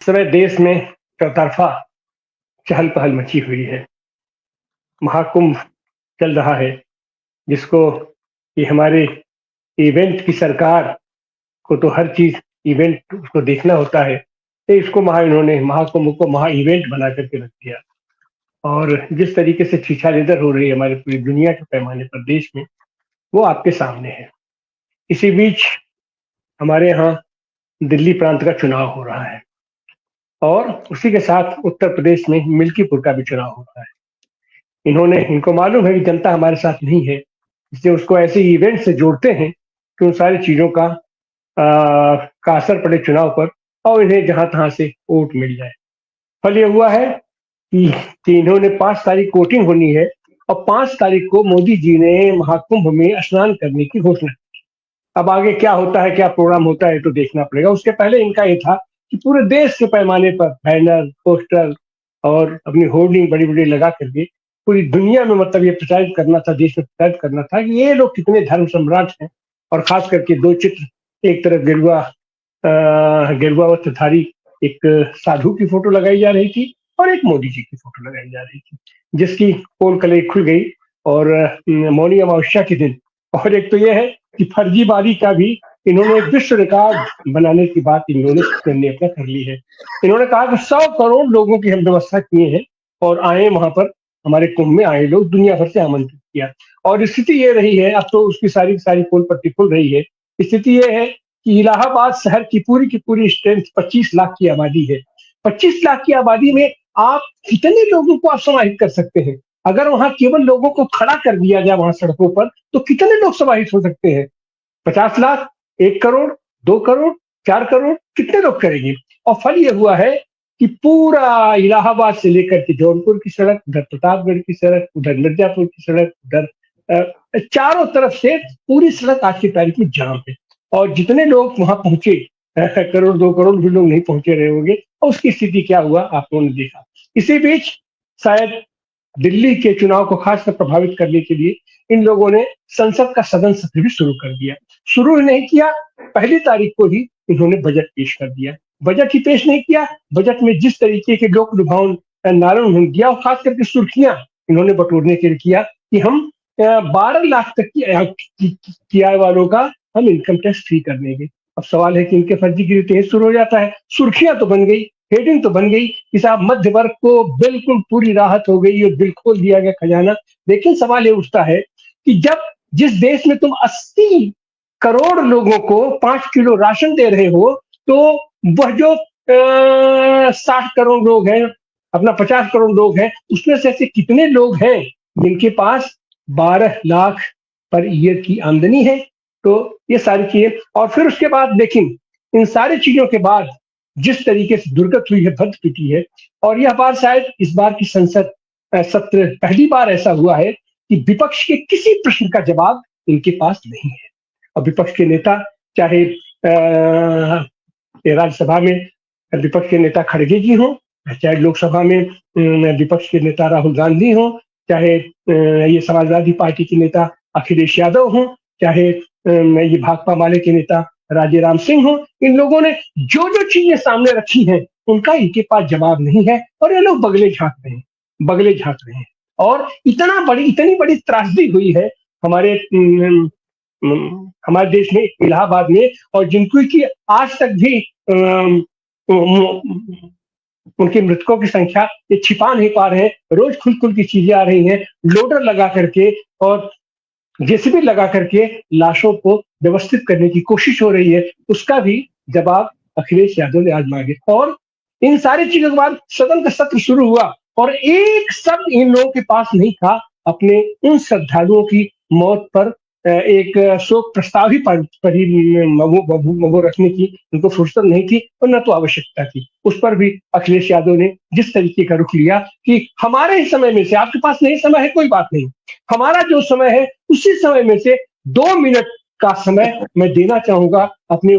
इस समय देश में चौतरफा चहल पहल मची हुई है। महाकुंभ चल रहा है, जिसको कि हमारे इवेंट की सरकार को तो हर चीज इवेंट उसको देखना होता है। तो इसको इन्होंने महाकुंभ को महा इवेंट बना करके रख दिया। और जिस तरीके से छीछालेदर हो रही है हमारे पूरी दुनिया के पैमाने पर देश में, वो आपके सामने है। इसी बीच हमारे यहाँ दिल्ली प्रांत का चुनाव हो रहा है और उसी के साथ उत्तर प्रदेश में मिल्कीपुर का भी चुनाव हो रहा है। इनको मालूम है कि जनता हमारे साथ नहीं है, इसलिए उसको ऐसे इवेंट से जोड़ते हैं कि उन सारी चीजों का असर पड़े चुनाव पर और इन्हें जहां तहां से वोट मिल जाए। फल ये हुआ है कि इन्होंने 5 तारीख को वोटिंग होनी है और 5 तारीख को मोदी जी ने महाकुंभ में स्नान करने की घोषणा की। अब आगे क्या होता है, क्या प्रोग्राम होता है, तो देखना पड़ेगा। उसके पहले इनका ये था कि पूरे देश के पैमाने पर बैनर, पोस्टर और अपनी होर्डिंग बड़ी बड़ी लगा करके पूरी दुनिया में मतलब ये प्रचारित करना था, देश में प्रचारित करना था कि ये लोग कितने धर्म सम्राट हैं। और खास करके 2 चित्र, एक तरफ गेरुआ वस्त्रधारी एक साधु की फोटो लगाई जा रही थी और एक मोदी जी की फोटो लगाई जा रही थी, जिसकी पोल कले खुल गई और मौनी अमावस्या के दिन। और एक तो यह है कि फर्जीवाड़ी का भी इन्होंने एक विश्व रिकॉर्ड बनाने की बात इन्होंने अपना कर ली है। इन्होंने कहा कि 100 करोड़ लोगों की हम व्यवस्था किए हैं और आए वहां पर, हमारे कुंभ में आए लोग दुनिया भर से आमंत्रित किया। और स्थिति ये रही है, अब तो उसकी सारी सारी पोल पट्टी खुल रही है। स्थिति ये है कि इलाहाबाद शहर की पूरी स्ट्रेंथ 25 लाख की आबादी है। 25 लाख की आबादी में आप कितने लोगों को आप समाहित कर सकते हैं? अगर वहां केवल लोगों को खड़ा कर दिया जाए वहां सड़कों पर, तो कितने लोग समाहित हो सकते हैं? 50 लाख, 1 करोड़, 2 करोड़, 4 करोड़, कितने लोग करेंगे? और फल ये हुआ है कि पूरा इलाहाबाद से लेकर के जौनपुर की सड़क, उधर प्रतापगढ़ की सड़क, उधर मिर्जापुर की सड़क, उधर चारों तरफ से पूरी सड़क आज की तारीख में जाम है। और जितने लोग वहां पहुंचे, करोड़ 2 करोड़ भी लोग नहीं पहुंचे रहे होंगे। और उसकी स्थिति क्या हुआ आप लोगों ने देखा। इसी बीच शायद दिल्ली के चुनाव को खासकर प्रभावित करने के लिए इन लोगों ने संसद का सदन सत्र भी शुरू कर दिया। शुरू नहीं किया, 1 तारीख को ही इन्होंने बजट पेश कर दिया। बजट ही पेश नहीं किया, बजट में जिस तरीके के लोक लुभावन नारे उन्होंने दिया, और खास करके सुर्खियां इन्होंने बटोरने के लिए किया कि हम 12 लाख तक की आय वालों का हम इनकम टैक्स फ्री कर देंगे। अब सवाल है कि इनके फर्जीगिरी तो शुरू हो जाता है। सुर्खियां तो बन गई, हेडिंग तो बन गई कि साहब मध्य वर्ग को बिल्कुल पूरी राहत हो गई और दिल खोल दिया गया खजाना। लेकिन सवाल ये उठता है कि जब जिस देश में तुम 80 करोड़ लोगों को 5 किलो राशन दे रहे हो, तो वह जो 60 करोड़ लोग हैं, अपना 50 करोड़ लोग हैं, उसमें से ऐसे कितने लोग हैं जिनके पास 12 लाख पर ईयर की आमदनी है? तो ये सारी चीजें, और फिर उसके बाद देखें, इन सारी चीजों के बाद जिस तरीके से दुर्गत हुई है, भद्द पीटी है। और यह बार शायद इस बार की संसद सत्र पहली बार ऐसा हुआ है कि विपक्ष के किसी प्रश्न का जवाब इनके पास नहीं है। और विपक्ष के नेता, चाहे राज्यसभा में विपक्ष के नेता खड़गे जी हों, चाहे लोकसभा में विपक्ष के नेता राहुल गांधी हों, चाहे ये समाजवादी पार्टी के नेता अखिलेश यादव हों, चाहे ये भाकपा माले के नेता राजे राम सिंह हो, इन लोगों ने जो जो चीजें सामने रखी हैं उनका इनके पास जवाब नहीं है। और ये लोग बगले झांक रहे हैं। और इतनी बड़ी त्रासदी हुई है हमारे हमारे देश में, इलाहाबाद में, और जिनको कि आज तक भी उनके मृतकों की संख्या ये छिपा नहीं पा रहे हैं। रोज खुल की चीजें आ रही हैं, लोडर लगा करके और जेसीबी लगा करके लाशों को व्यवस्थित करने की कोशिश हो रही है। उसका भी जवाब अखिलेश यादव ने आज मांगे। और इन सारी चीजों के बाद सदन का सत्र शुरू हुआ और एक शब्द इन लोगों के पास नहीं था अपने उन श्रद्धालुओं की मौत पर एक शोक प्रस्ताव ही पर ही वो रखने की उनको फुर्सत नहीं थी और न तो आवश्यकता थी। उस पर भी अखिलेश यादव ने जिस तरीके का रुख लिया कि हमारे ही समय में से, आपके पास नहीं समय है कोई बात नहीं, हमारा जो समय है उसी समय में से 2 मिनट का समय मैं देना चाहूंगा अपने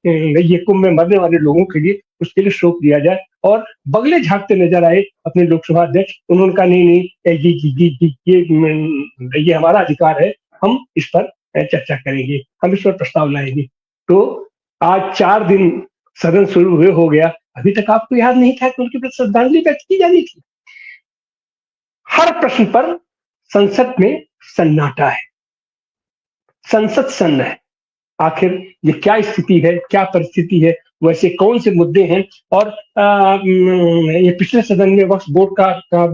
ये कुंभ में मरने वाले लोगों के लिए, उसके लिए शोक दिया जाए। और बगले झांकते नजर आए अपने लोकसभा अध्यक्ष। उन्होंने कहा नहीं, ये हमारा अधिकार है, हम इस पर चर्चा करेंगे, हम इस पर प्रस्ताव लाएंगे। तो आज 4 दिन सदन शुरू हुए हो गया, अभी तक आपको याद नहीं था कि उनके प्रति श्रद्धांजलि व्यक्त की जानी थी। हर प्रश्न पर संसद में सन्नाटा है, संसद सन्न है। आखिर ये क्या स्थिति है, क्या परिस्थिति है, वैसे कौन से मुद्दे हैं। और ये पिछले सदन में वक्फ बोर्ड का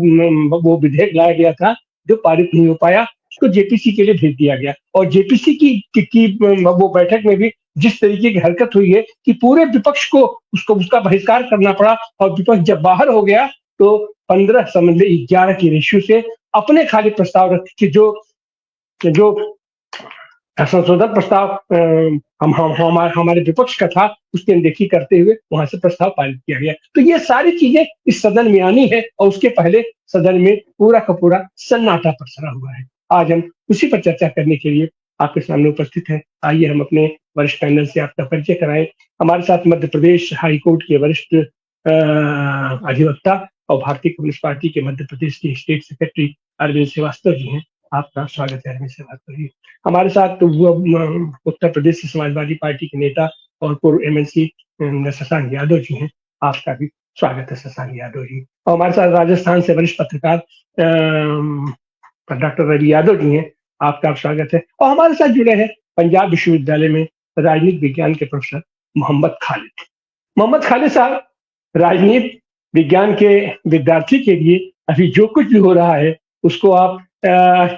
वो विधेयक लाया गया था जो पारित नहीं हो पाया, उसको जेपीसी के लिए भेज दिया गया। और जेपीसी की वो बैठक में भी जिस तरीके की हरकत हुई है कि पूरे विपक्ष को उसका बहिष्कार करना पड़ा, और विपक्ष जब बाहर हो गया तो 15 समझ ले 11 की रेशियो से अपने खाली प्रस्ताव रख के जो जो संशोधन प्रस्ताव हमारे विपक्ष का था उसकी अनदेखी करते हुए वहां से प्रस्ताव पारित किया गया। तो ये सारी चीजें इस सदन में आनी है, और उसके पहले सदन में पूरा का पूरा सन्नाटा पसरा हुआ है। आज हम उसी पर चर्चा करने के लिए आपके सामने उपस्थित हैं। आइए हम अपने वरिष्ठ पैनल से आपका परिचय कराएं। हमारे साथ मध्य प्रदेश हाईकोर्ट के वरिष्ठ अधिवक्ता और भारतीय कम्युनिस्ट पार्टी के मध्य प्रदेश के स्टेट सेक्रेटरी अरविंद श्रीवास्तव जी हैं। आपका स्वागत है अरविंद श्रीवास्तव जी। हमारे साथ उत्तर प्रदेश समाजवादी पार्टी के नेता और पूर्व एमएलसी शशांक यादव जी हैं। आपका भी स्वागत है शशांक यादव जी। और हमारे साथ राजस्थान से वरिष्ठ पत्रकार डॉक्टर रवि यादव जी हैं। आपका स्वागत है। और हमारे साथ जुड़े हैं पंजाब विश्वविद्यालय में राजनीति विज्ञान के प्रोफेसर मोहम्मद खालिद साहब। राजनीति विज्ञान के विद्यार्थी के लिए अभी जो कुछ भी हो रहा है उसको आप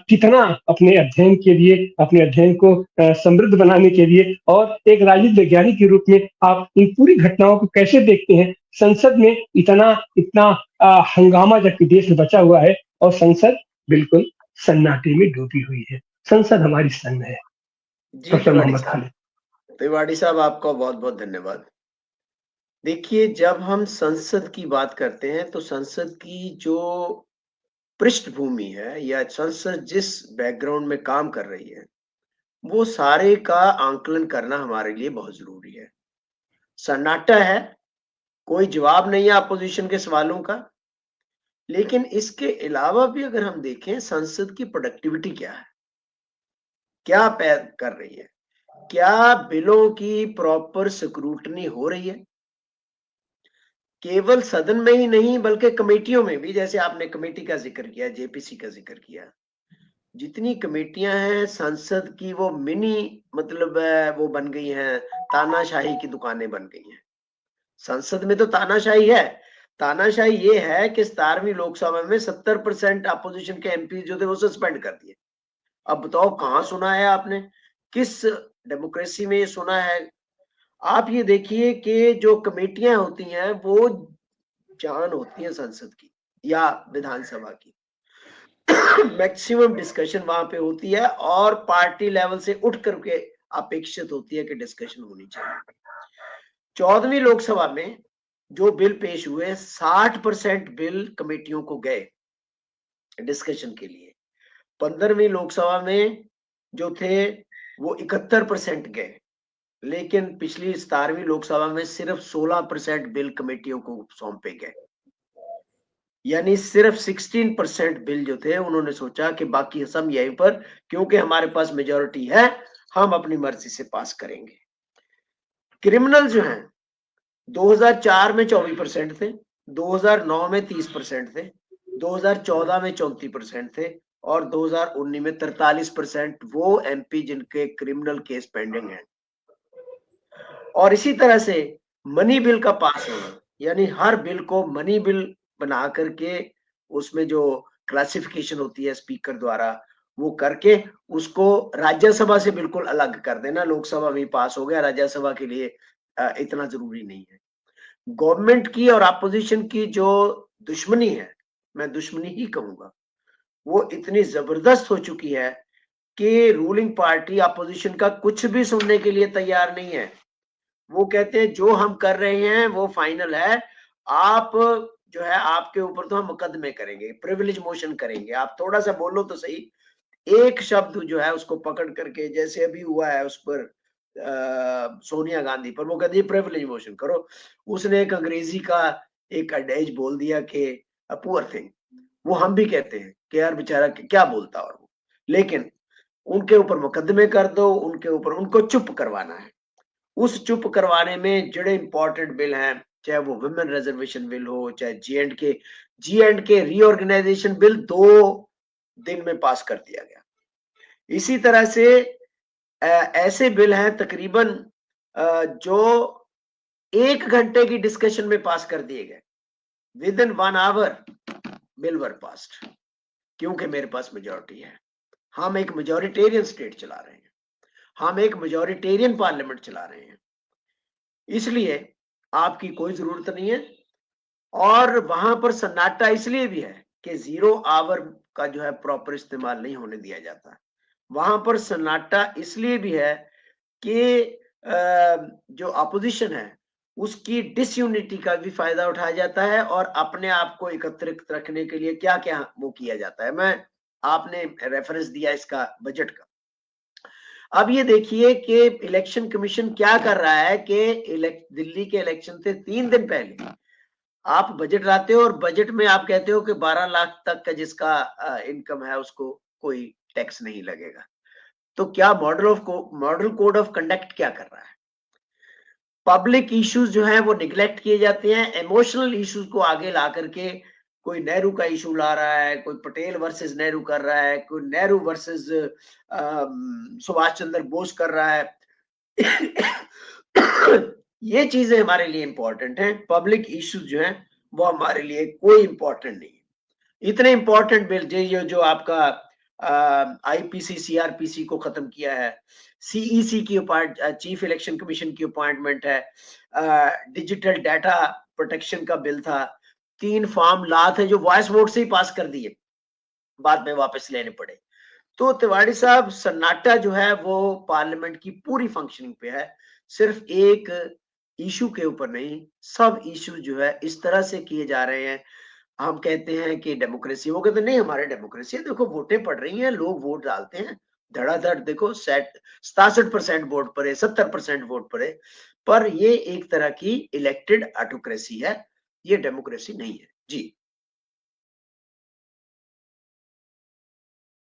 कितना अपने अध्ययन को समृद्ध बनाने के लिए और एक राजनीति वैज्ञानिक के रूप में आप इन पूरी घटनाओं को कैसे देखते हैं? संसद में इतना हंगामा जबकि देश में बचा हुआ है और संसद बिल्कुल सन्नाटे में डूबी हुई है। संसद हमारी सन्न है। प्रोफेसर मोहम्मद खालिद। तिवाड़ी साहब, आपका बहुत बहुत धन्यवाद। देखिए, जब हम संसद की बात करते हैं तो संसद की जो पृष्ठभूमि है या संसद जिस बैकग्राउंड में काम कर रही है वो सारे का आंकलन करना हमारे लिए बहुत जरूरी है। सन्नाटा है, कोई जवाब नहीं है अपोजिशन के सवालों का, लेकिन इसके अलावा भी अगर हम देखें संसद की प्रोडक्टिविटी क्या है, क्या कर रही है, क्या बिलों की प्रॉपर स्क्रूटनी हो रही है, केवल सदन में ही नहीं बल्कि कमेटियों में भी। जैसे आपने कमेटी का जिक्र किया, जेपीसी का जिक्र किया, जितनी कमेटियां हैं संसद की वो मिनी मतलब वो बन गई हैं, तानाशाही की दुकानें बन गई हैं। संसद में तो तानाशाही है। तानाशाही ये है कि 17वीं लोकसभा में 70% अपोजिशन के एमपी जो थे वो सस्पेंड कर दिए। अब बताओ कहाँ सुना है आपने, किस डेमोक्रेसी में ये सुना है? आप ये देखिए कि जो कमेटियां होती हैं वो जान होती है संसद की या विधानसभा की। मैक्सिमम डिस्कशन वहां पे होती है और पार्टी लेवल से उठ करके अपेक्षित होती है कि डिस्कशन होनी चाहिए। 14वीं लोकसभा में जो बिल पेश हुए 60% बिल कमेटियों को गए डिस्कशन के लिए। 15वीं लोकसभा में जो थे वो 71% गए, लेकिन पिछली 17वीं लोकसभा में सिर्फ 16% बिल कमेटियों को सौंपे गए। यानी सिर्फ 16% बिल जो थे उन्होंने सोचा कि बाकी सब यहीं पर, क्योंकि हमारे पास मेजोरिटी है, हम अपनी मर्जी से पास करेंगे। क्रिमिनल जो हैं 2004 में 24% थे, 2009 में 30% थे, 2014 में 34% थे और 2019 में 43% वो एमपी जिनके क्रिमिनल केस पेंडिंग हैं। और इसी तरह से मनी बिल का पास होना, यानी हर बिल को मनी बिल बना करके उसमें जो क्लासिफिकेशन होती है स्पीकर द्वारा वो करके उसको राज्यसभा से बिल्कुल अलग कर देना। लोकसभा में पास हो गया, राज्यसभा के लिए इतना जरूरी नहीं है। गवर्नमेंट की और अपोजिशन की जो दुश्मनी है, मैं दुश्मनी ही कहूंगा, वो इतनी जबरदस्त हो चुकी है कि रूलिंग पार्टी अपोजिशन का कुछ भी सुनने के लिए तैयार नहीं है। वो कहते हैं जो हम कर रहे हैं वो फाइनल है, आप जो है आपके ऊपर तो हम मुकदमे करेंगे, प्रिविलेज मोशन करेंगे, आप थोड़ा सा बोलो तो सही, एक शब्द जो है उसको पकड़ करके, जैसे अभी हुआ है उस पर सोनिया गांधी पर, वो कहती है प्रिविलेज मोशन करो। उसने एक अंग्रेजी का एक अडेज बोल दिया कि पुअर थिंग, वो हम भी कहते हैं कि यार बेचारा क्या बोलता, और वो लेकिन उनके ऊपर मुकदमे कर दो, उनके ऊपर उनको चुप करवाना है। उस चुप करवाने में जड़े इंपॉर्टेंट बिल हैं, चाहे वो वुमेन रिजर्वेशन बिल हो, चाहे जी एंड के रीऑर्गेनाइजेशन बिल 2 दिन में पास कर दिया गया। इसी तरह से ऐसे बिल हैं तकरीबन जो 1 घंटे की डिस्कशन में पास कर दिए गए। Within 1 hour bill were passed, क्योंकि मेरे पास मेजॉरिटी है। हम एक मेजॉरिटेरियन स्टेट चला रहे हैं, हम एक मेजॉरिटेरियन पार्लियामेंट चला रहे हैं, इसलिए आपकी कोई जरूरत नहीं है। और वहां पर सन्नाटा इसलिए भी है कि 0 आवर का जो है प्रॉपर इस्तेमाल नहीं होने दिया जाता। वहां पर सन्नाटा इसलिए भी है कि जो अपोजिशन है उसकी डिसयूनिटी का भी फायदा उठाया जाता है और अपने आप को एकत्रित रखने के लिए क्या क्या वो किया जाता है। मैं आपने रेफरेंस दिया इसका बजट का। अब ये देखिए कि इलेक्शन कमीशन क्या कर रहा है कि दिल्ली के इलेक्शन से 3 दिन पहले आप बजट लाते हो और बजट में आप कहते हो कि 12 लाख तक का जिसका इनकम है उसको कोई टैक्स नहीं लगेगा। तो क्या मॉडल कोड ऑफ कंडक्ट क्या कर रहा है? पब्लिक इश्यूज जो है वो निगलेक्ट किए जाते हैं, इमोशनल इश्यूज को आगे ला करके कोई नेहरू का इशू ला रहा है, कोई पटेल वर्सेस नेहरू कर रहा है, कोई नेहरू वर्सेस सुभाष चंद्र बोस कर रहा है। ये चीजें हमारे लिए इंपॉर्टेंट हैं। पब्लिक इश्यूज जो हैं वो हमारे लिए कोई इंपॉर्टेंट नहीं है। इतने इंपॉर्टेंट बिल जो आपका आईपीसी सीआरपीसी को खत्म किया है, सीईसी की चीफ इलेक्शन कमीशन की अपॉइंटमेंट है, डिजिटल डाटा प्रोटेक्शन का बिल था, 3 फॉर्म लॉ थे जो वॉइस वोट से ही पास कर दिए, बाद में वापस लेने पड़े। तो तिवारी साहब सन्नाटा जो है वो पार्लियामेंट की पूरी फंक्शनिंग पे है, सिर्फ एक इशू के ऊपर नहीं, सब इशू जो है इस तरह से किए जा रहे हैं। हम कहते हैं कि डेमोक्रेसी, वो कहते नहीं हमारे डेमोक्रेसी है, देखो वोटें पड़ रही हैं, लोग वोट डालते हैं धड़ाधड़, देखो 67% वोट पड़े, 70% वोट पड़े, पर ये एक तरह की इलेक्टेड ऑटोक्रेसी है, ये डेमोक्रेसी नहीं है। जी